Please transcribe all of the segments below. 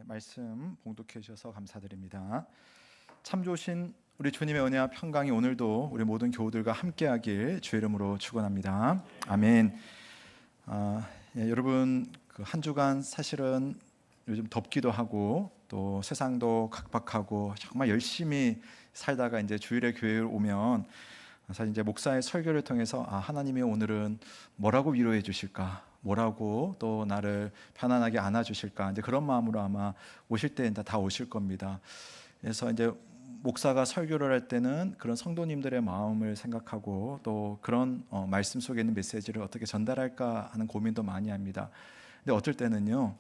말씀 봉독해 주셔서 감사드립니다. 참 좋으신 우리 주님의 은혜와 평강이 오늘도 우리 모든 교우들과 함께하길 주의 이름으로 축원합니다. 아멘. 여러분 한 주간 사실은 요즘 덥기도 하고 또 세상도 각박하고 정말 열심히 살다가 이제 주일에 교회에 오면 사실 이제 목사의 설교를 통해서 하나님이 오늘은 뭐라고 위로해 주실까? 뭐라고 또 나를 편안하게 안아주실까? 이제 그런 마음으로 아마 오실 때 다 오실 겁니다. 그래서 이제 목사가 설교를 할 때는 그런 성도님들의 마음을 생각하고 또 그런 말씀 속에 있는 메시지를 어떻게 전달할까 하는 고민도 많이 합니다. 근데 어떨 때는요,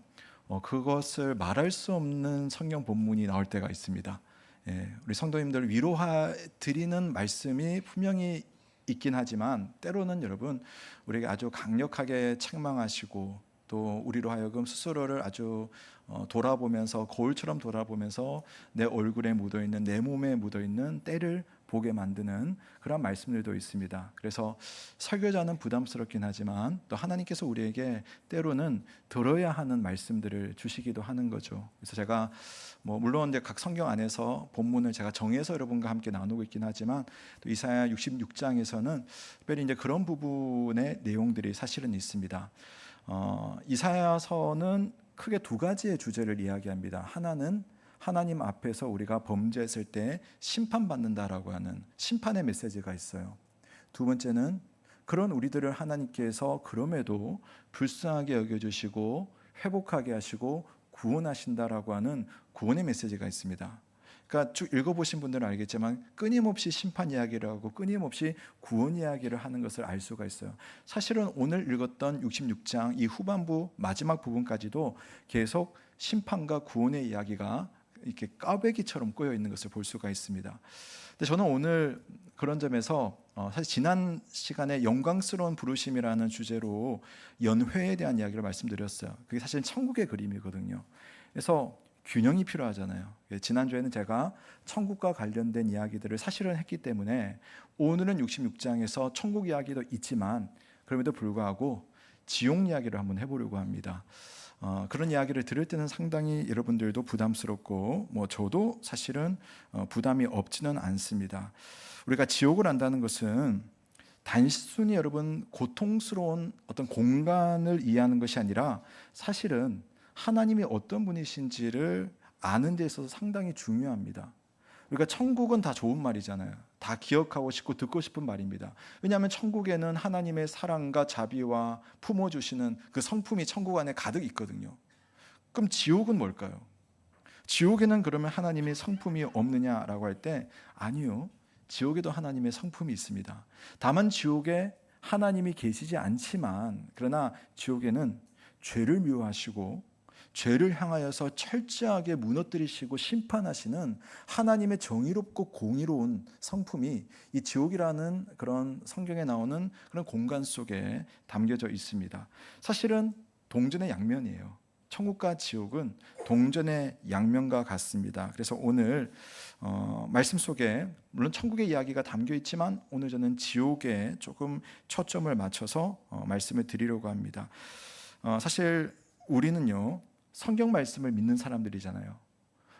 그것을 말할 수 없는 성경 본문이 나올 때가 있습니다. 우리 성도님들을 위로드리는 말씀이 분명히 있긴 하지만 때로는 여러분 우리에게 아주 강력하게 책망하시고 또 우리로 하여금 스스로를 아주 돌아보면서 거울처럼 돌아보면서 내 얼굴에 묻어있는 내 몸에 묻어있는 때를 보게 만드는 그런 말씀들도 있습니다. 그래서 설교자는 부담스럽긴 하지만 또 하나님께서 우리에게 때로는 들어야 하는 말씀들을 주시기도 하는 거죠. 그래서 제가 물론 이제 각 성경 안에서 본문을 제가 정해서 여러분과 함께 나누고 있긴 하지만 또 이사야 66장에서는 특별히 이제 그런 부분의 내용들이 사실은 있습니다. 이사야서는 크게 두 가지의 주제를 이야기합니다. 하나는 하나님 앞에서 우리가 범죄했을 때 심판받는다라고 하는 심판의 메시지가 있어요. 두 번째는 그런 우리들을 하나님께서 그럼에도 불쌍하게 여겨주시고 회복하게 하시고 구원하신다라고 하는 구원의 메시지가 있습니다. 그러니까 쭉 읽어보신 분들은 알겠지만 끊임없이 심판 이야기를 하고 끊임없이 구원 이야기를 하는 것을 알 수가 있어요. 사실은 오늘 읽었던 66장 이 후반부 마지막 부분까지도 계속 심판과 구원의 이야기가 이렇게 꽈배기처럼 꼬여 있는 것을 볼 수가 있습니다. 근데 저는 오늘 그런 점에서 사실 지난 시간에 영광스러운 부르심이라는 주제로 연회에 대한 이야기를 말씀드렸어요. 그게 사실 천국의 그림이거든요. 그래서 균형이 필요하잖아요. 지난주에는 제가 천국과 관련된 이야기들을 사실은 했기 때문에 오늘은 66장에서 천국 이야기도 있지만 그럼에도 불구하고 지옥 이야기를 한번 해보려고 합니다. 그런 이야기를 들을 때는 상당히 여러분들도 부담스럽고 저도 사실은 부담이 없지는 않습니다. 우리가 지옥을 안다는 것은 단순히 여러분 고통스러운 어떤 공간을 이해하는 것이 아니라 사실은 하나님이 어떤 분이신지를 아는 데 있어서 상당히 중요합니다. 그러니까 천국은 다 좋은 말이잖아요. 다 기억하고 싶고 듣고 싶은 말입니다. 왜냐하면 천국에는 하나님의 사랑과 자비와 품어주시는 그 성품이 천국 안에 가득 있거든요. 그럼 지옥은 뭘까요? 지옥에는 그러면 하나님의 성품이 없느냐라고 할 때 아니요. 지옥에도 하나님의 성품이 있습니다. 다만 지옥에 하나님이 계시지 않지만 그러나 지옥에는 죄를 미워하시고 죄를 향하여서 철저하게 무너뜨리시고 심판하시는 하나님의 정의롭고 공의로운 성품이 이 지옥이라는 그런 성경에 나오는 그런 공간 속에 담겨져 있습니다. 사실은 동전의 양면이에요. 천국과 지옥은 동전의 양면과 같습니다. 그래서 오늘 말씀 속에 물론 천국의 이야기가 담겨 있지만 오늘 저는 지옥에 조금 초점을 맞춰서 말씀을 드리려고 합니다. 사실 우리는요 성경 말씀을 믿는 사람들이잖아요.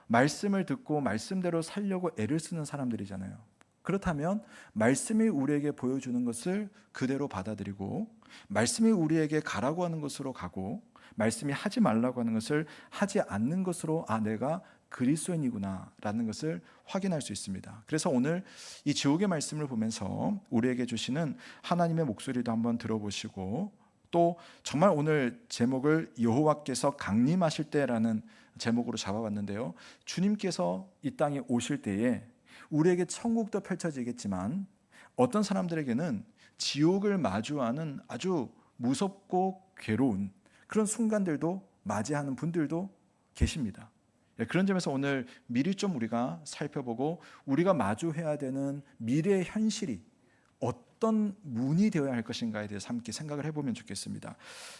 말씀을 듣고 말씀대로 살려고 애를 쓰는 사람들이잖아요. 그렇다면 말씀이 우리에게 보여주는 것을 그대로 받아들이고 말씀이 우리에게 가라고 하는 것으로 가고 말씀이 하지 말라고 하는 것을 하지 않는 것으로 내가 그리스도인이구나 라는 것을 확인할 수 있습니다. 그래서 오늘 이 지옥의 말씀을 보면서 우리에게 주시는 하나님의 목소리도 한번 들어보시고 또 정말 오늘 제목을 여호와께서 강림하실 때라는 제목으로 잡아봤는데요. 주님께서 이 땅에 오실 때에 우리에게 천국도 펼쳐지겠지만 어떤 사람들에게는 지옥을 마주하는 아주 무섭고 괴로운 그런 순간들도 맞이하는 분들도 계십니다. 그런 점에서 오늘 미리 좀 우리가 살펴보고 우리가 마주해야 되는 미래의 현실이 어떤 문이 되어야 할 것인가에 대해서 함께 생각을 해보면 좋겠습니다.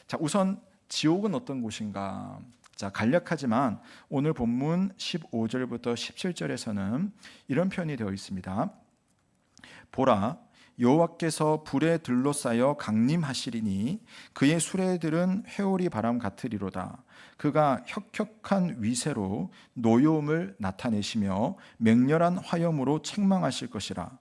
자, 우선 지옥은 어떤 곳인가? 자, 간략하지만 오늘 본문 15절부터 17절에서는 이런 표현이 되어 있습니다. 보라, 여호와께서 불에 둘러싸여 강림하시리니 그의 수레들은 회오리 바람 같으리로다. 그가 혁혁한 위세로 노여움을 나타내시며 맹렬한 화염으로 책망하실 것이라.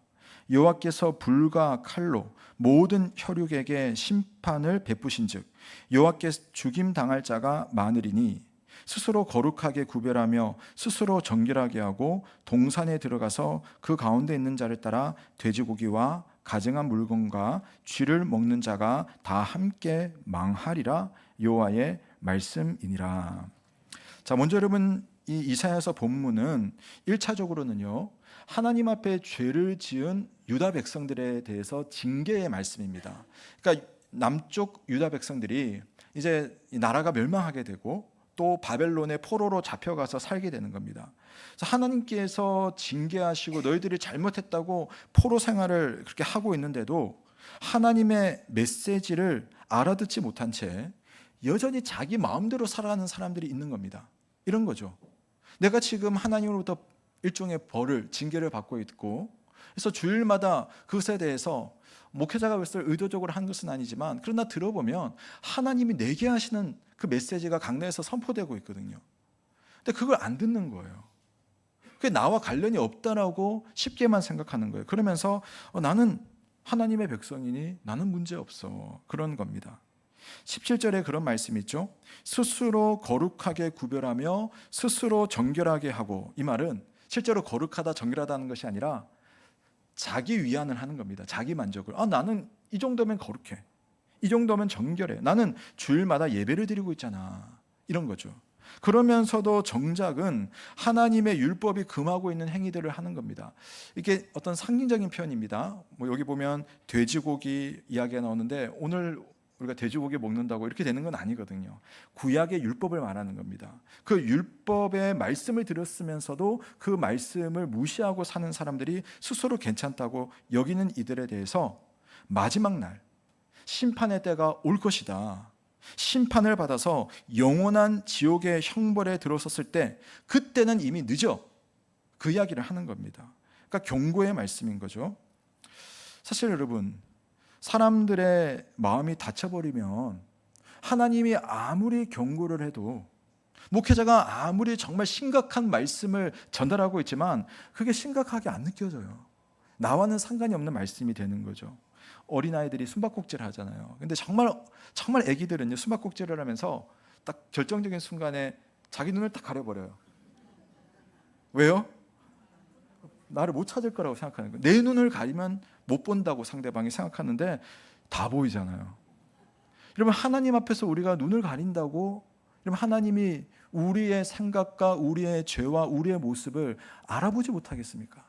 여호와께서 불과 칼로 모든 혈육에게 심판을 베푸신즉 여호와께서 죽임 당할 자가 많으리니 스스로 거룩하게 구별하며 스스로 정결하게 하고 동산에 들어가서 그 가운데 있는 자를 따라 돼지고기와 가증한 물건과 쥐를 먹는 자가 다 함께 망하리라. 여호와의 말씀이니라. 자, 먼저 여러분, 이 이사야서 본문은 1차적으로는요 하나님 앞에 죄를 지은 유다 백성들에 대해서 징계의 말씀입니다. 그러니까 남쪽 유다 백성들이 이제 나라가 멸망하게 되고 또 바벨론의 포로로 잡혀가서 살게 되는 겁니다. 그래서 하나님께서 징계하시고 너희들이 잘못했다고 포로 생활을 그렇게 하고 있는데도 하나님의 메시지를 알아듣지 못한 채 여전히 자기 마음대로 살아가는 사람들이 있는 겁니다. 이런 거죠. 내가 지금 하나님으로부터 일종의 벌을, 징계를 받고 있고, 그래서 주일마다 그것에 대해서 목회자가 그것을 의도적으로 한 것은 아니지만, 그러나 들어보면 하나님이 내게 하시는 그 메시지가 강단에서 선포되고 있거든요. 근데 그걸 안 듣는 거예요. 그게 나와 관련이 없다라고 쉽게만 생각하는 거예요. 그러면서 나는 하나님의 백성이니 나는 문제 없어, 그런 겁니다. 17절에 그런 말씀이 있죠. 스스로 거룩하게 구별하며 스스로 정결하게 하고. 이 말은 실제로 거룩하다 정결하다는 것이 아니라 자기 위안을 하는 겁니다. 자기 만족을. 나는 이 정도면 거룩해, 이 정도면 정결해, 나는 주일마다 예배를 드리고 있잖아, 이런 거죠. 그러면서도 정작은 하나님의 율법이 금하고 있는 행위들을 하는 겁니다. 이게 어떤 상징적인 표현입니다. 여기 보면 돼지고기 이야기가 나오는데 오늘 우리가 돼지고기 먹는다고 이렇게 되는 건 아니거든요. 구약의 율법을 말하는 겁니다. 그 율법의 말씀을 들었으면서도 그 말씀을 무시하고 사는 사람들이 스스로 괜찮다고 여기는 이들에 대해서 마지막 날 심판의 때가 올 것이다, 심판을 받아서 영원한 지옥의 형벌에 들어섰을 때 그때는 이미 늦어, 그 이야기를 하는 겁니다. 그러니까 경고의 말씀인 거죠. 사실 여러분, 사람들의 마음이 닫혀버리면 하나님이 아무리 경고를 해도, 목회자가 아무리 정말 심각한 말씀을 전달하고 있지만 그게 심각하게 안 느껴져요. 나와는 상관이 없는 말씀이 되는 거죠. 어린아이들이 숨바꼭질을 하잖아요. 근데 정말 애기들은요 숨바꼭질을 하면서 딱 결정적인 순간에 자기 눈을 딱 가려버려요. 왜요? 나를 못 찾을 거라고 생각하는 거예요. 내 눈을 가리면 못 본다고 상대방이 생각하는데 다 보이잖아요. 여러분, 하나님 앞에서 우리가 눈을 가린다고 여러분 하나님이 우리의 생각과 우리의 죄와 우리의 모습을 알아보지 못하겠습니까?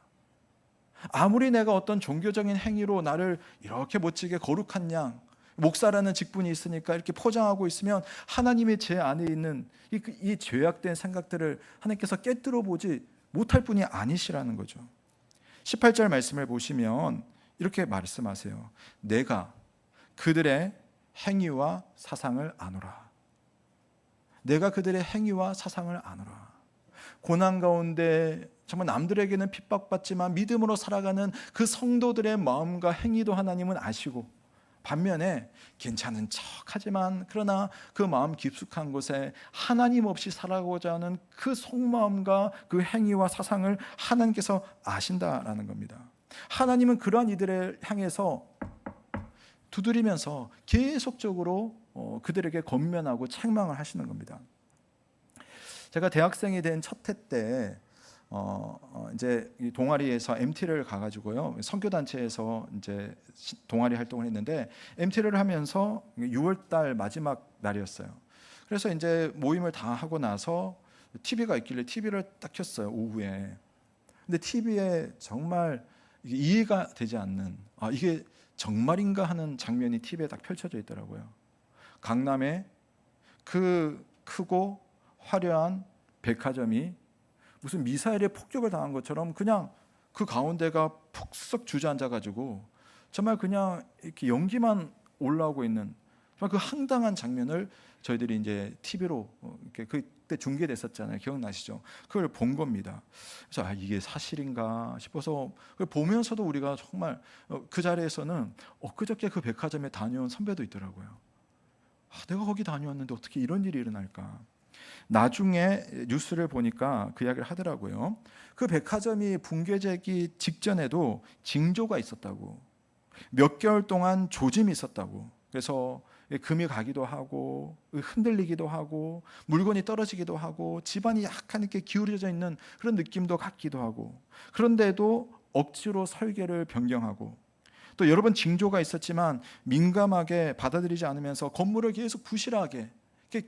아무리 내가 어떤 종교적인 행위로 나를 이렇게 멋지게 거룩한 양, 목사라는 직분이 있으니까 이렇게 포장하고 있으면 하나님이 제 안에 있는 이 죄악된 생각들을 하나님께서 깨뜨려 보지 못할 분이 아니시라는 거죠. 18절 말씀을 보시면 이렇게 말씀하세요. 내가 그들의 행위와 사상을 아노라. 내가 그들의 행위와 사상을 아노라. 고난 가운데 정말 남들에게는 핍박받지만 믿음으로 살아가는 그 성도들의 마음과 행위도 하나님은 아시고, 반면에 괜찮은 척하지만 그러나 그 마음 깊숙한 곳에 하나님 없이 살아가고자 하는 그 속마음과 그 행위와 사상을 하나님께서 아신다라는 겁니다. 하나님은 그러한 이들을 향해서 두드리면서 계속적으로 그들에게 권면하고 책망을 하시는 겁니다. 제가 대학생이 된 첫 해 때 이제 동아리에서 MT를 가가지고요, 선교단체에서 이제 동아리 활동을 했는데, MT를 하면서 6월달 마지막 날이었어요. 그래서 이제 모임을 다 하고 나서 TV가 있길래 TV를 딱 켰어요, 오후에. 근데 TV에 정말 이해가 되지 않는, 이게 정말인가 하는 장면이 TV에 딱 펼쳐져 있더라고요. 강남에 그 크고 화려한 백화점이 무슨 미사일에 폭격을 당한 것처럼 그냥 그 가운데가 푹썩 주저앉아가지고 정말 그냥 이렇게 연기만 올라오고 있는 정말 그 황당한 장면을 저희들이 이제 TV로 이렇게 그때 중계됐었잖아요. 기억나시죠? 그걸 본 겁니다. 그래서 이게 사실인가 싶어서 그걸 보면서도 우리가 정말 그 자리에서는 엊그저께 그 백화점에 다녀온 선배도 있더라고요. 내가 거기 다녀왔는데 어떻게 이런 일이 일어날까? 나중에 뉴스를 보니까 그 이야기를 하더라고요. 그 백화점이 붕괴되기 직전에도 징조가 있었다고, 몇 개월 동안 조짐이 있었다고. 그래서 금이 가기도 하고 흔들리기도 하고 물건이 떨어지기도 하고 집안이 약간 이렇게 기울어져 있는 그런 느낌도 갖기도 하고, 그런데도 억지로 설계를 변경하고, 또 여러 번 징조가 있었지만 민감하게 받아들이지 않으면서 건물을 계속 부실하게,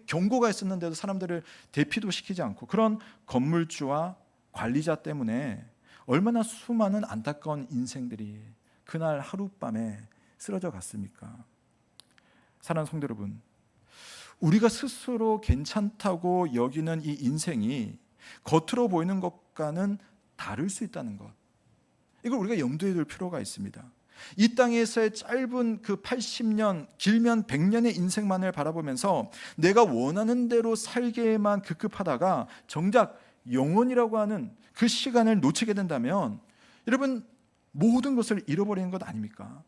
경고가 있었는데도 사람들을 대피도 시키지 않고, 그런 건물주와 관리자 때문에 얼마나 수많은 안타까운 인생들이 그날 하룻밤에 쓰러져 갔습니까? 사랑하는 성도 여러분, 우리가 스스로 괜찮다고 여기는 이 인생이 겉으로 보이는 것과는 다를 수 있다는 것, 이걸 우리가 염두에 둘 필요가 있습니다. 이 땅에서의 짧은 그 80년, 길면 100년의 인생만을 바라보면서 내가 원하는 대로 살기에만 급급하다가 정작 영원이라고 하는 그 시간을 놓치게 된다면 여러분, 모든 것을 잃어버리는 것 아닙니까?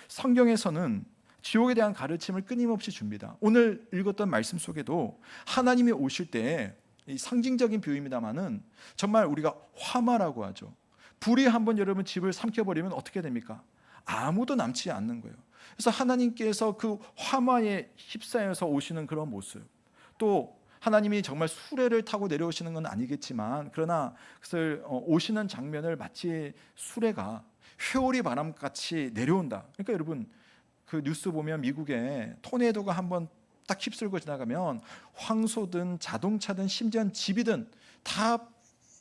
성경에서는 지옥에 대한 가르침을 끊임없이 줍니다. 오늘 읽었던 말씀 속에도 하나님이 오실 때, 상징적인 비유입니다만은 정말 우리가 화마라고 하죠. 불이 한번 여러분 집을 삼켜버리면 어떻게 됩니까? 아무도 남지 않는 거예요. 그래서 하나님께서 그 화마에 휩싸여서 오시는 그런 모습, 또 하나님이 정말 수레를 타고 내려오시는 건 아니겠지만, 그러나 그것을 오시는 장면을 마치 수레가 회오리 바람같이 내려온다. 그러니까 여러분, 그 뉴스 보면 미국에 토네이도가 한번 딱 휩쓸고 지나가면 황소든 자동차든 심지어 집이든 다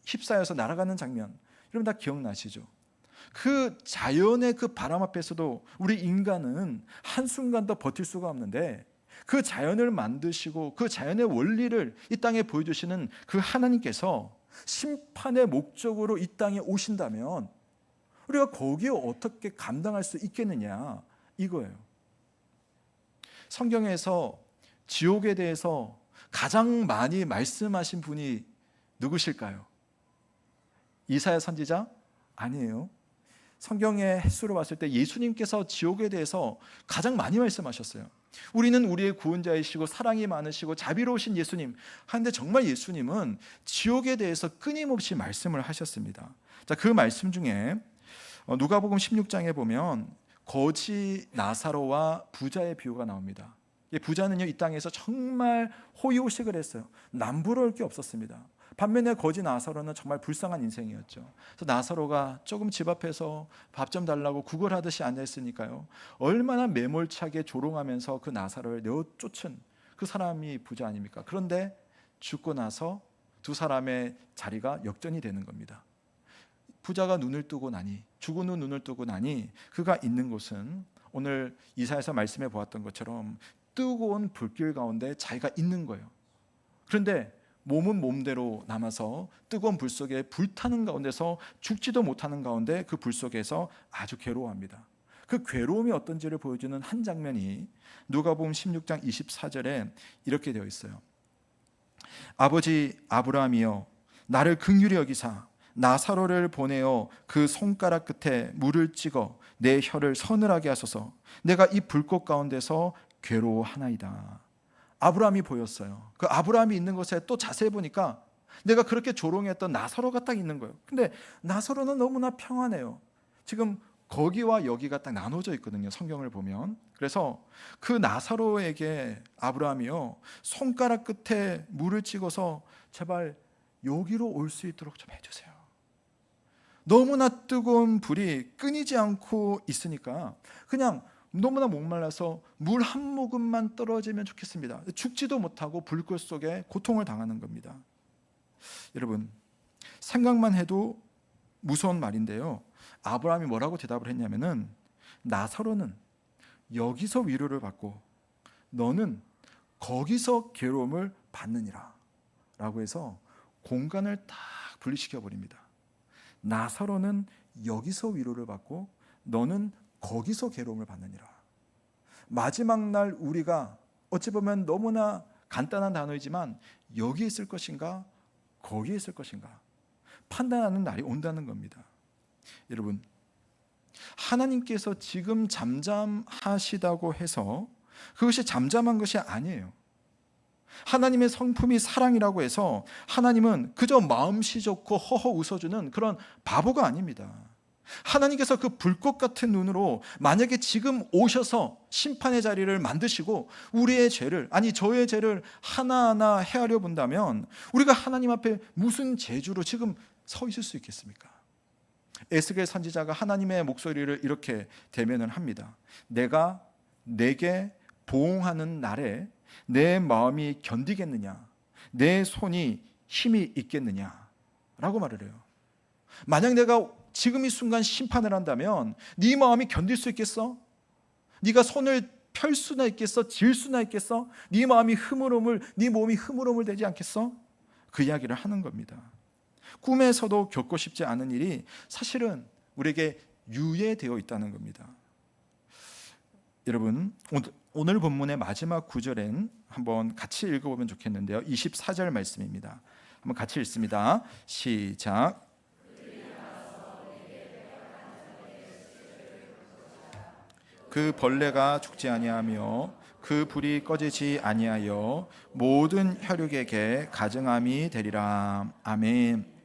휩싸여서 날아가는 장면, 여러분 다 기억나시죠? 그 자연의 그 바람 앞에서도 우리 인간은 한순간도 버틸 수가 없는데, 그 자연을 만드시고 그 자연의 원리를 이 땅에 보여주시는 그 하나님께서 심판의 목적으로 이 땅에 오신다면 우리가 거기에 어떻게 감당할 수 있겠느냐, 이거예요. 성경에서 지옥에 대해서 가장 많이 말씀하신 분이 누구실까요? 이사야 선지자? 아니에요. 성경의 횟수로 봤을 때 예수님께서 지옥에 대해서 가장 많이 말씀하셨어요. 우리는 우리의 구원자이시고 사랑이 많으시고 자비로우신 예수님, 하는데 정말 예수님은 지옥에 대해서 끊임없이 말씀을 하셨습니다. 자, 그 말씀 중에 누가복음 16장에 보면 거지 나사로와 부자의 비유가 나옵니다. 부자는요, 이 땅에서 정말 호의호식을 했어요. 남부러울 게 없었습니다. 반면에 거지 나사로는 정말 불쌍한 인생이었죠. 그래서 나사로가 조금 집 앞에서 밥 좀 달라고 구걸하듯이 앉아있으니까요, 얼마나 매몰차게 조롱하면서 그 나사로를 내어쫓은 그 사람이 부자 아닙니까? 그런데 죽고 나서 두 사람의 자리가 역전이 되는 겁니다. 부자가 눈을 뜨고 나니, 죽은 후 눈을 뜨고 나니 그가 있는 곳은 오늘 이사야서 말씀해 보았던 것처럼 뜨거운 불길 가운데 자기가 있는 거예요. 그런데 몸은 몸대로 남아서 뜨거운 불 속에 불타는 가운데서 죽지도 못하는 가운데 그 불 속에서 아주 괴로워합니다. 그 괴로움이 어떤지를 보여주는 한 장면이 누가복음 16장 24절에 이렇게 되어 있어요. 아버지 아브라함이여, 나를 긍휼히 여기사 나사로를 보내어 그 손가락 끝에 물을 찍어 내 혀를 서늘하게 하소서. 내가 이 불꽃 가운데서 괴로워하나이다. 아브라함이 보였어요. 그 아브라함이 있는 곳에 또 자세히 보니까 내가 그렇게 조롱했던 나사로가 딱 있는 거예요. 근데 나사로는 너무나 평안해요. 지금 거기와 여기가 딱 나눠져 있거든요, 성경을 보면. 그래서 그 나사로에게 아브라함이요, 손가락 끝에 물을 찍어서 제발 여기로 올 수 있도록 좀 해주세요. 너무나 뜨거운 불이 끊이지 않고 있으니까 그냥 너무나 목말라서 물 한 모금만 떨어지면 좋겠습니다. 죽지도 못하고 불꽃 속에 고통을 당하는 겁니다. 여러분, 생각만 해도 무서운 말인데요, 아브라함이 뭐라고 대답을 했냐면은, 나사로는 여기서 위로를 받고 너는 거기서 괴로움을 받느니라 라고 해서 공간을 딱 분리시켜 버립니다. 나사로는 여기서 위로를 받고 너는 거기서 괴로움을 받느니라. 마지막 날 우리가 어찌 보면 너무나 간단한 단어이지만 여기에 있을 것인가 거기에 있을 것인가 판단하는 날이 온다는 겁니다. 여러분, 하나님께서 지금 잠잠하시다고 해서 그것이 잠잠한 것이 아니에요. 하나님의 성품이 사랑이라고 해서 하나님은 그저 마음씨 좋고 허허 웃어주는 그런 바보가 아닙니다. 하나님께서 그 불꽃 같은 눈으로 만약에 지금 오셔서 심판의 자리를 만드시고 우리의 죄를, 아니 저의 죄를 하나하나 헤아려 본다면 우리가 하나님 앞에 무슨 재주로 지금 서 있을 수 있겠습니까? 에스겔 선지자가 하나님의 목소리를 이렇게 대면을 합니다. 내가 내게 보응하는 날에 내 마음이 견디겠느냐, 내 손이 힘이 있겠느냐 라고 말을 해요. 만약 내가 지금 이 순간 심판을 한다면 네 마음이 견딜 수 있겠어? 네가 손을 펼 수나 있겠어? 질 수나 있겠어? 네 마음이 네 몸이 흐물흐물 되지 않겠어? 그 이야기를 하는 겁니다. 꿈에서도 겪고 싶지 않은 일이 사실은 우리에게 유예되어 있다는 겁니다. 여러분, 오늘 본문의 마지막 구절엔 한번 같이 읽어보면 좋겠는데요. 24절 말씀입니다. 한번 같이 읽습니다. 시작. 그 벌레가 죽지 아니하며 그 불이 꺼지지 아니하여 모든 혈육에게 가증함이 되리라. 아멘.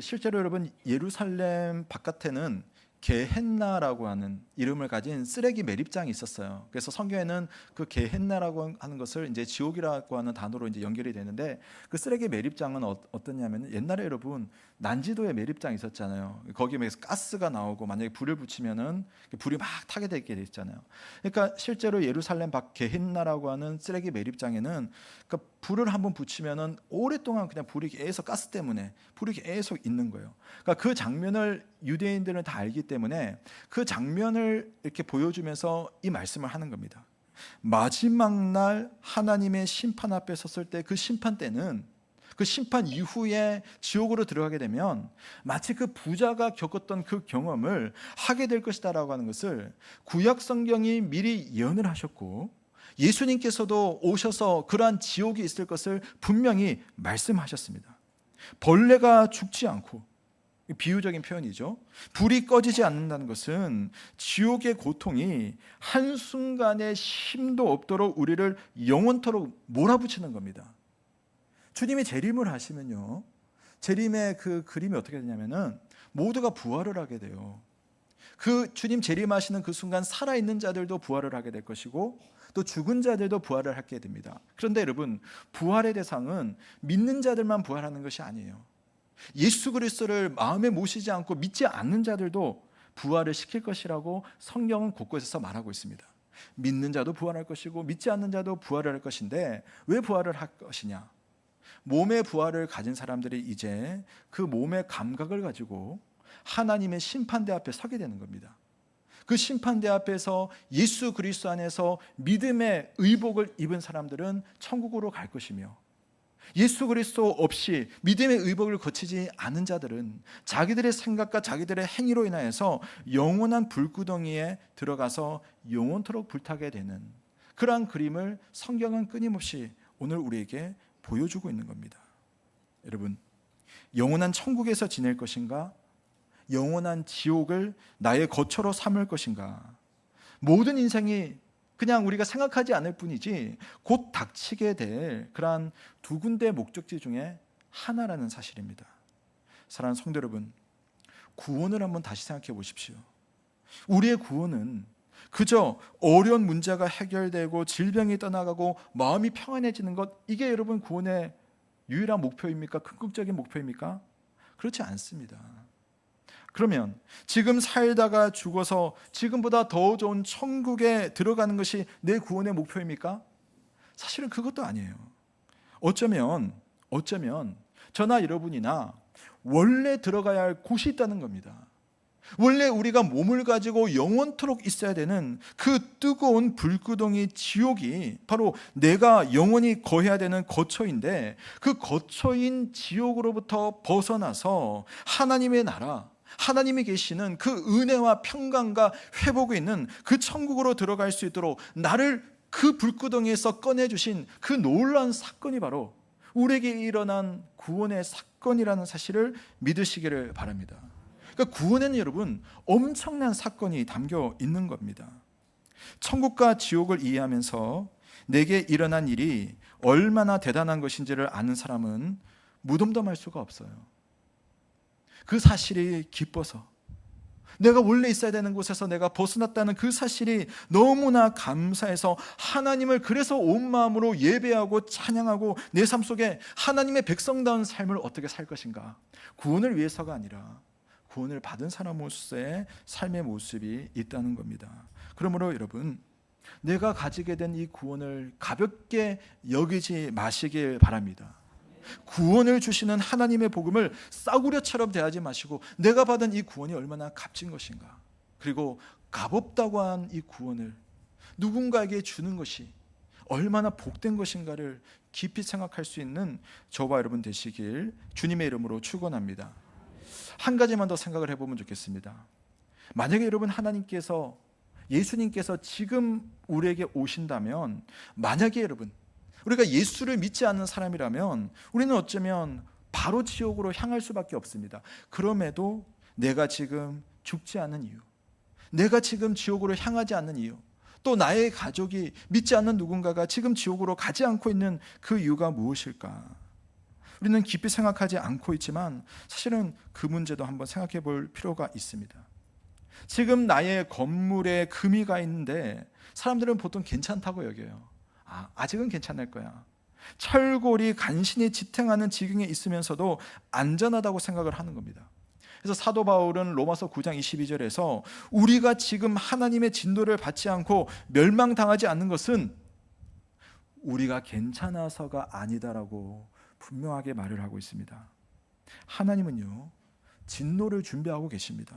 실제로 여러분, 예루살렘 바깥에는 게헨나라고 하는 이름을 가진 쓰레기 매립장이 있었어요. 그래서 성경에는 그 게헨나라고 하는 것을 이제 지옥이라고 하는 단어로 이제 연결이 되는데, 그 쓰레기 매립장은 어떠냐면 옛날에 여러분 난지도에 매립장이 있었잖아요. 거기에 가스가 나오고 만약에 불을 붙이면은 불이 막 타게 되게 돼 있잖아요. 그러니까 실제로 예루살렘 밖 게헨나라고 하는 쓰레기 매립장에는 그러니까 불을 한번 붙이면은 오랫동안 그냥 불이 계속 가스 때문에 불이 계속 있는 거예요. 그러니까 그 장면을 유대인들은 다 알기 때문에 그 장면을 이렇게 보여주면서 이 말씀을 하는 겁니다. 마지막 날 하나님의 심판 앞에 섰을 때 그 심판 때는, 그 심판 이후에 지옥으로 들어가게 되면 마치 그 부자가 겪었던 그 경험을 하게 될 것이다라고 하는 것을 구약 성경이 미리 예언을 하셨고, 예수님께서도 오셔서 그러한 지옥이 있을 것을 분명히 말씀하셨습니다. 벌레가 죽지 않고, 비유적인 표현이죠. 불이 꺼지지 않는다는 것은 지옥의 고통이 한순간에 힘도 없도록 우리를 영원토록 몰아붙이는 겁니다. 주님이 재림을 하시면요, 재림의 그 그림이 어떻게 되냐면은 모두가 부활을 하게 돼요. 그 주님 재림하시는 그 순간 살아있는 자들도 부활을 하게 될 것이고 또 죽은 자들도 부활을 하게 됩니다. 그런데 여러분, 부활의 대상은 믿는 자들만 부활하는 것이 아니에요. 예수 그리스도를 마음에 모시지 않고 믿지 않는 자들도 부활을 시킬 것이라고 성경은 곳곳에서 말하고 있습니다. 믿는 자도 부활할 것이고 믿지 않는 자도 부활을 할 것인데, 왜 부활을 할 것이냐? 몸의 부활을 가진 사람들이 이제 그 몸의 감각을 가지고 하나님의 심판대 앞에 서게 되는 겁니다. 그 심판대 앞에서 예수 그리스도 안에서 믿음의 의복을 입은 사람들은 천국으로 갈 것이며, 예수 그리스도 없이 믿음의 의복을 거치지 않은 자들은 자기들의 생각과 자기들의 행위로 인하여서 영원한 불구덩이에 들어가서 영원토록 불타게 되는 그러한 그림을 성경은 끊임없이 오늘 우리에게 보여주고 있는 겁니다. 여러분, 영원한 천국에서 지낼 것인가? 영원한 지옥을 나의 거처로 삼을 것인가? 모든 인생이 그냥 우리가 생각하지 않을 뿐이지 곧 닥치게 될 그러한 두 군데 목적지 중에 하나라는 사실입니다. 사랑하는 성도 여러분, 구원을 한번 다시 생각해 보십시오. 우리의 구원은 그저 어려운 문제가 해결되고 질병이 떠나가고 마음이 평안해지는 것, 이게 여러분 구원의 유일한 목표입니까? 궁극적인 목표입니까? 그렇지 않습니다. 그러면 지금 살다가 죽어서 지금보다 더 좋은 천국에 들어가는 것이 내 구원의 목표입니까? 사실은 그것도 아니에요. 어쩌면 저나 여러분이나 원래 들어가야 할 곳이 있다는 겁니다. 원래 우리가 몸을 가지고 영원토록 있어야 되는 그 뜨거운 불구덩이 지옥이 바로 내가 영원히 거해야 되는 거처인데, 그 거처인 지옥으로부터 벗어나서 하나님의 나라, 하나님이 계시는 그 은혜와 평강과 회복이 있는 그 천국으로 들어갈 수 있도록 나를 그 불구덩이에서 꺼내주신 그 놀라운 사건이 바로 우리에게 일어난 구원의 사건이라는 사실을 믿으시기를 바랍니다. 그러니까 구원에는 여러분 엄청난 사건이 담겨 있는 겁니다. 천국과 지옥을 이해하면서 내게 일어난 일이 얼마나 대단한 것인지를 아는 사람은 무덤덤할 수가 없어요. 그 사실이 기뻐서, 내가 원래 있어야 되는 곳에서 내가 벗어났다는 그 사실이 너무나 감사해서 하나님을 그래서 온 마음으로 예배하고 찬양하고 내 삶 속에 하나님의 백성다운 삶을 어떻게 살 것인가, 구원을 위해서가 아니라 구원을 받은 사람으로서의 삶의 모습이 있다는 겁니다. 그러므로 여러분, 내가 가지게 된 이 구원을 가볍게 여기지 마시길 바랍니다. 구원을 주시는 하나님의 복음을 싸구려처럼 대하지 마시고, 내가 받은 이 구원이 얼마나 값진 것인가, 그리고 값없다고 한 이 구원을 누군가에게 주는 것이 얼마나 복된 것인가를 깊이 생각할 수 있는 저와 여러분 되시길 주님의 이름으로 축원합니다. 한 가지만 더 생각을 해보면 좋겠습니다. 만약에 여러분 하나님께서, 예수님께서 지금 우리에게 오신다면, 만약에 여러분 우리가 예수를 믿지 않는 사람이라면 우리는 어쩌면 바로 지옥으로 향할 수밖에 없습니다. 그럼에도 내가 지금 죽지 않는 이유, 내가 지금 지옥으로 향하지 않는 이유, 또 나의 가족이 믿지 않는 누군가가 지금 지옥으로 가지 않고 있는 그 이유가 무엇일까? 우리는 깊이 생각하지 않고 있지만 사실은 그 문제도 한번 생각해 볼 필요가 있습니다. 지금 나의 건물에 금이 가 있는데 사람들은 보통 괜찮다고 여겨요. 아직은 괜찮을 거야. 철골이 간신히 지탱하는 지경에 있으면서도 안전하다고 생각을 하는 겁니다. 그래서 사도 바울은 로마서 9장 22절에서 우리가 지금 하나님의 진노를 받지 않고 멸망당하지 않는 것은 우리가 괜찮아서가 아니다라고 분명하게 말을 하고 있습니다. 하나님은요, 진노를 준비하고 계십니다.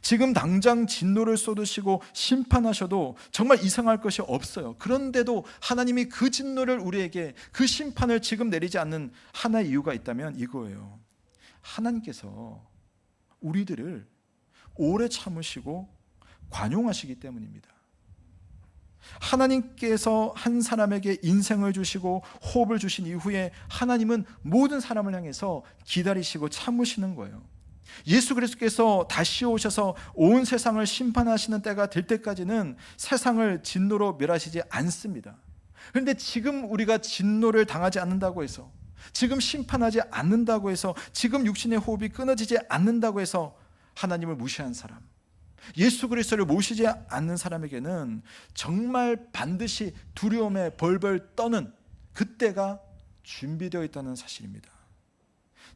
지금 당장 진노를 쏟으시고 심판하셔도 정말 이상할 것이 없어요. 그런데도 하나님이 그 진노를 우리에게, 그 심판을 지금 내리지 않는 하나의 이유가 있다면 이거예요. 하나님께서 우리들을 오래 참으시고 관용하시기 때문입니다. 하나님께서 한 사람에게 인생을 주시고 호흡을 주신 이후에 하나님은 모든 사람을 향해서 기다리시고 참으시는 거예요. 예수 그리스도께서 다시 오셔서 온 세상을 심판하시는 때가 될 때까지는 세상을 진노로 멸하시지 않습니다. 그런데 지금 우리가 진노를 당하지 않는다고 해서, 지금 심판하지 않는다고 해서, 지금 육신의 호흡이 끊어지지 않는다고 해서 하나님을 무시한 사람, 예수 그리스도를 모시지 않는 사람에게는 정말 반드시 두려움에 벌벌 떠는 그때가 준비되어 있다는 사실입니다.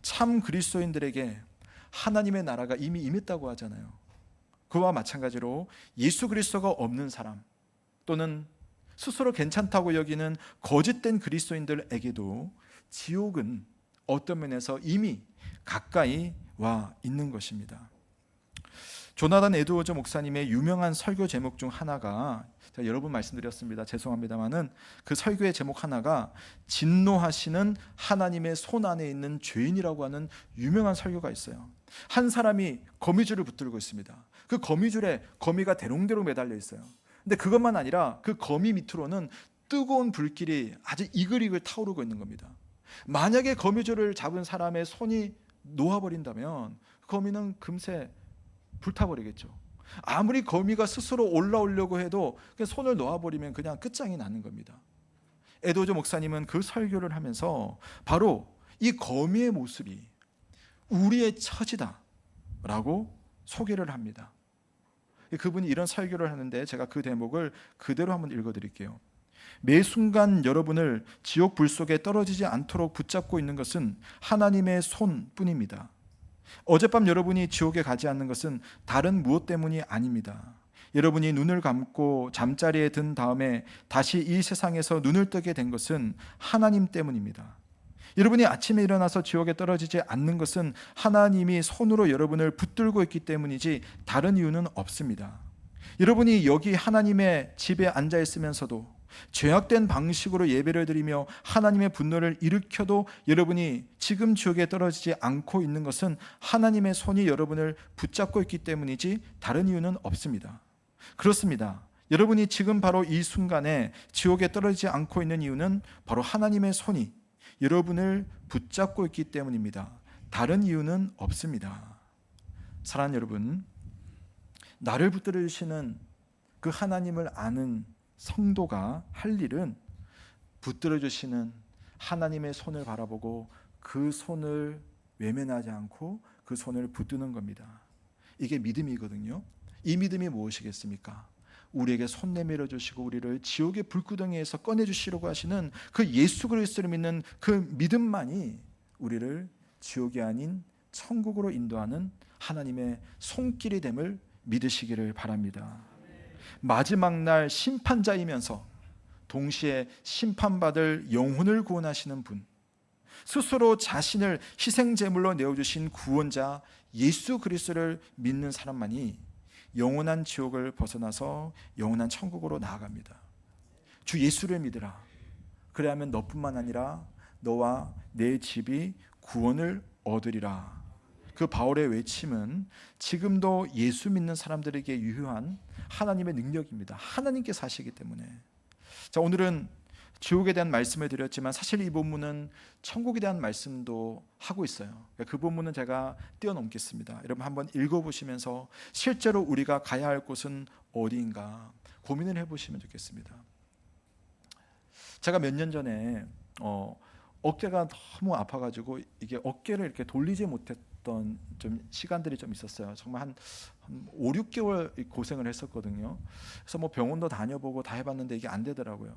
참 그리스도인들에게 하나님의 나라가 이미 임했다고 하잖아요. 그와 마찬가지로 예수 그리스도가 없는 사람, 또는 스스로 괜찮다고 여기는 거짓된 그리스도인들에게도 지옥은 어떤 면에서 이미 가까이 와 있는 것입니다. 조나단 에드워즈 목사님의 유명한 설교 제목 중 하나가, 제가 여러 번 말씀드렸습니다. 죄송합니다만은 그 설교의 제목 하나가 진노하시는 하나님의 손 안에 있는 죄인이라고 하는 유명한 설교가 있어요. 한 사람이 거미줄을 붙들고 있습니다. 그 거미줄에 거미가 대롱대롱 매달려 있어요. 근데 그것만 아니라 그 거미 밑으로는 뜨거운 불길이 아주 이글이글 타오르고 있는 겁니다. 만약에 거미줄을 잡은 사람의 손이 놓아버린다면 거미는 금세 불타버리겠죠. 아무리 거미가 스스로 올라오려고 해도 손을 놓아버리면 그냥 끝장이 나는 겁니다. 에드워즈 목사님은 그 설교를 하면서 바로 이 거미의 모습이 우리의 처지다라고 소개를 합니다. 그분이 이런 설교를 하는데 제가 그 대목을 그대로 한번 읽어드릴게요. 매 순간 여러분을 지옥 불 속에 떨어지지 않도록 붙잡고 있는 것은 하나님의 손뿐입니다. 어젯밤 여러분이 지옥에 가지 않는 것은 다른 무엇 때문이 아닙니다. 여러분이 눈을 감고 잠자리에 든 다음에 다시 이 세상에서 눈을 뜨게 된 것은 하나님 때문입니다. 여러분이 아침에 일어나서 지옥에 떨어지지 않는 것은 하나님이 손으로 여러분을 붙들고 있기 때문이지 다른 이유는 없습니다. 여러분이 여기 하나님의 집에 앉아 있으면서도 죄악된 방식으로 예배를 드리며 하나님의 분노를 일으켜도 여러분이 지금 지옥에 떨어지지 않고 있는 것은 하나님의 손이 여러분을 붙잡고 있기 때문이지 다른 이유는 없습니다. 그렇습니다. 여러분이 지금 바로 이 순간에 지옥에 떨어지지 않고 있는 이유는 바로 하나님의 손이 여러분을 붙잡고 있기 때문입니다. 다른 이유는 없습니다. 사랑하는 여러분, 나를 붙들어 주시는 그 하나님을 아는 성도가 할 일은 붙들어 주시는 하나님의 손을 바라보고 그 손을 외면하지 않고 그 손을 붙드는 겁니다. 이게 믿음이거든요. 이 믿음이 무엇이겠습니까? 우리에게 손 내밀어 주시고 우리를 지옥의 불구덩이에서 꺼내 주시려고 하시는 그 예수 그리스도를 믿는 그 믿음만이 우리를 지옥이 아닌 천국으로 인도하는 하나님의 손길이 됨을 믿으시기를 바랍니다. 마지막 날 심판자이면서 동시에 심판받을 영혼을 구원하시는 분, 스스로 자신을 희생제물로 내어주신 구원자 예수 그리스도를 믿는 사람만이 영원한 지옥을 벗어나서 영원한 천국으로 나아갑니다. 주 예수를 믿으라. 그래야만 너뿐만 아니라 너와 내 집이 구원을 얻으리라. 그 바울의 외침은 지금도 예수 믿는 사람들에게 유효한 하나님의 능력입니다. 하나님께 사시기 때문에. 자, 오늘은 지옥에 대한 말씀을 드렸지만 사실 이 본문은 천국에 대한 말씀도 하고 있어요. 그 본문은 제가 뛰어넘겠습니다. 여러분 한번 읽어보시면서 실제로 우리가 가야 할 곳은 어디인가 고민을 해보시면 좋겠습니다. 제가 몇 년 전에 어깨가 너무 아파가지고 이게 어깨를 이렇게 돌리지 못했던 좀 시간들이 좀 있었어요. 정말 한 5, 6개월 고생을 했었거든요. 그래서 뭐 병원도 다녀보고 다 해봤는데 이게 안 되더라고요.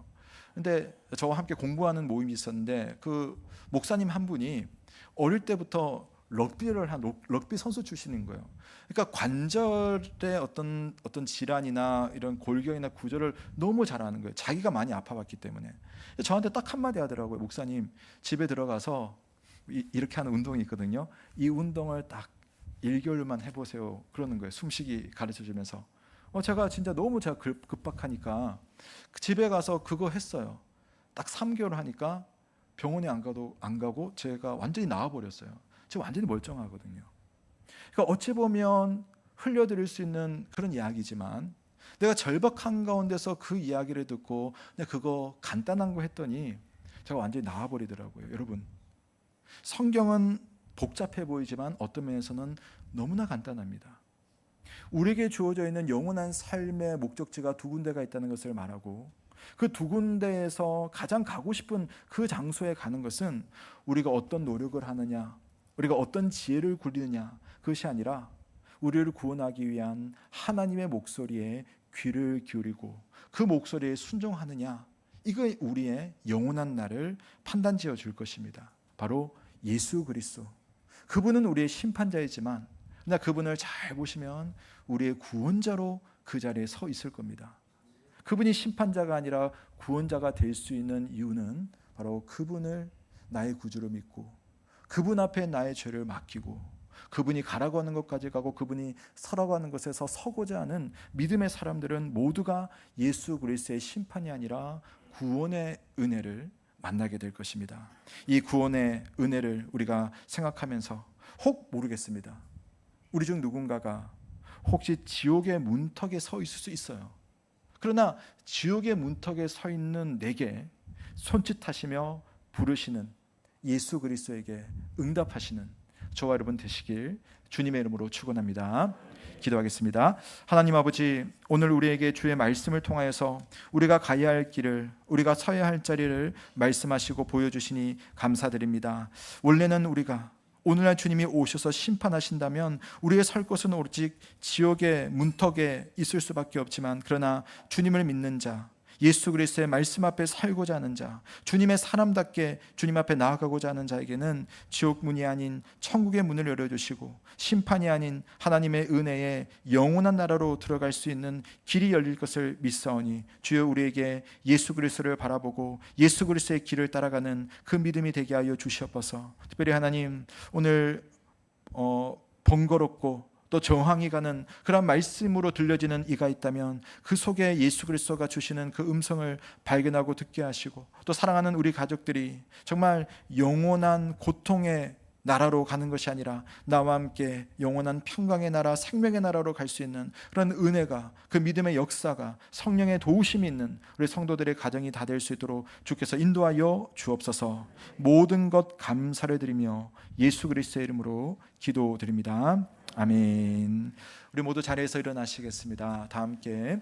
근데 저와 함께 공부하는 모임이 있었는데 그 목사님 한 분이 어릴 때부터 럭비를 한 럭비 선수 출신인 거예요. 그러니까 관절의 어떤 질환이나 이런 골격이나 구조를 너무 잘 아는 거예요. 자기가 많이 아파봤기 때문에. 저한테 딱 한마디 하더라고요. 목사님, 집에 들어가서 이렇게 하는 운동이 있거든요. 이 운동을 딱 1개월만 해보세요. 그러는 거예요. 숨쉬기 가르쳐주면서. 제가 진짜 너무 급박하니까 집에 가서 그거 했어요. 딱 3개월 하니까 병원에 안 가고 제가 완전히 나아버렸어요. 제가 완전히 멀쩡하거든요. 그러니까 어찌 보면 흘려드릴 수 있는 그런 이야기지만 내가 절박한 가운데서 그 이야기를 듣고 그냥 그거 간단한 거 했더니 제가 완전히 나아버리더라고요. 여러분, 성경은 복잡해 보이지만 어떤 면에서는 너무나 간단합니다. 우리에게 주어져 있는 영원한 삶의 목적지가 두 군데가 있다는 것을 말하고 그 두 군데에서 가장 가고 싶은 그 장소에 가는 것은 우리가 어떤 노력을 하느냐, 우리가 어떤 지혜를 굴리느냐, 그것이 아니라 우리를 구원하기 위한 하나님의 목소리에 귀를 기울이고 그 목소리에 순종하느냐, 이거 우리의 영원한 날을 판단지어 줄 것입니다. 바로 예수 그리스도. 그분은 우리의 심판자이지만 그러나 그분을 잘 보시면 우리의 구원자로 그 자리에 서 있을 겁니다. 그분이 심판자가 아니라 구원자가 될 수 있는 이유는 바로 그분을 나의 구주로 믿고 그분 앞에 나의 죄를 맡기고 그분이 가라고 하는 것까지 가고 그분이 서라고 하는 것에서 서고자 하는 믿음의 사람들은 모두가 예수 그리스도의 심판이 아니라 구원의 은혜를 만나게 될 것입니다. 이 구원의 은혜를 우리가 생각하면서 혹 모르겠습니다. 우리 중 누군가가 혹시 지옥의 문턱에 서 있을 수 있어요. 그러나 지옥의 문턱에 서 있는 내게 손짓하시며 부르시는 예수 그리스도에게 응답하시는 저와 여러분 되시길 주님의 이름으로 축원합니다. 기도하겠습니다. 하나님 아버지, 오늘 우리에게 주의 말씀을 통하여서 우리가 가야 할 길을, 우리가 서야 할 자리를 말씀하시고 보여주시니 감사드립니다. 원래는 우리가 오늘날 주님이 오셔서 심판하신다면 우리의 설 곳은 오직 지옥의 문턱에 있을 수밖에 없지만, 그러나 주님을 믿는 자, 예수 그리스도의 말씀 앞에 살고자 하는 자, 주님의 사람답게 주님 앞에 나아가고자 하는 자에게는 지옥 문이 아닌 천국의 문을 열어주시고 심판이 아닌 하나님의 은혜의 영원한 나라로 들어갈 수 있는 길이 열릴 것을 믿사오니 주여 우리에게 예수 그리스도를 바라보고 예수 그리스도의 길을 따라가는 그 믿음이 되게 하여 주시옵소서. 특별히 하나님, 오늘 번거롭고 또 저항이 가는 그런 말씀으로 들려지는 이가 있다면 그 속에 예수 그리스도가 주시는 그 음성을 발견하고 듣게 하시고, 또 사랑하는 우리 가족들이 정말 영원한 고통의 나라로 가는 것이 아니라 나와 함께 영원한 평강의 나라, 생명의 나라로 갈 수 있는 그런 은혜가, 그 믿음의 역사가, 성령의 도우심이 있는 우리 성도들의 가정이 다 될 수 있도록 주께서 인도하여 주옵소서. 모든 것 감사를 드리며 예수 그리스도의 이름으로 기도드립니다. 아멘. 우리 모두 자리에서 일어나시겠습니다. 다 함께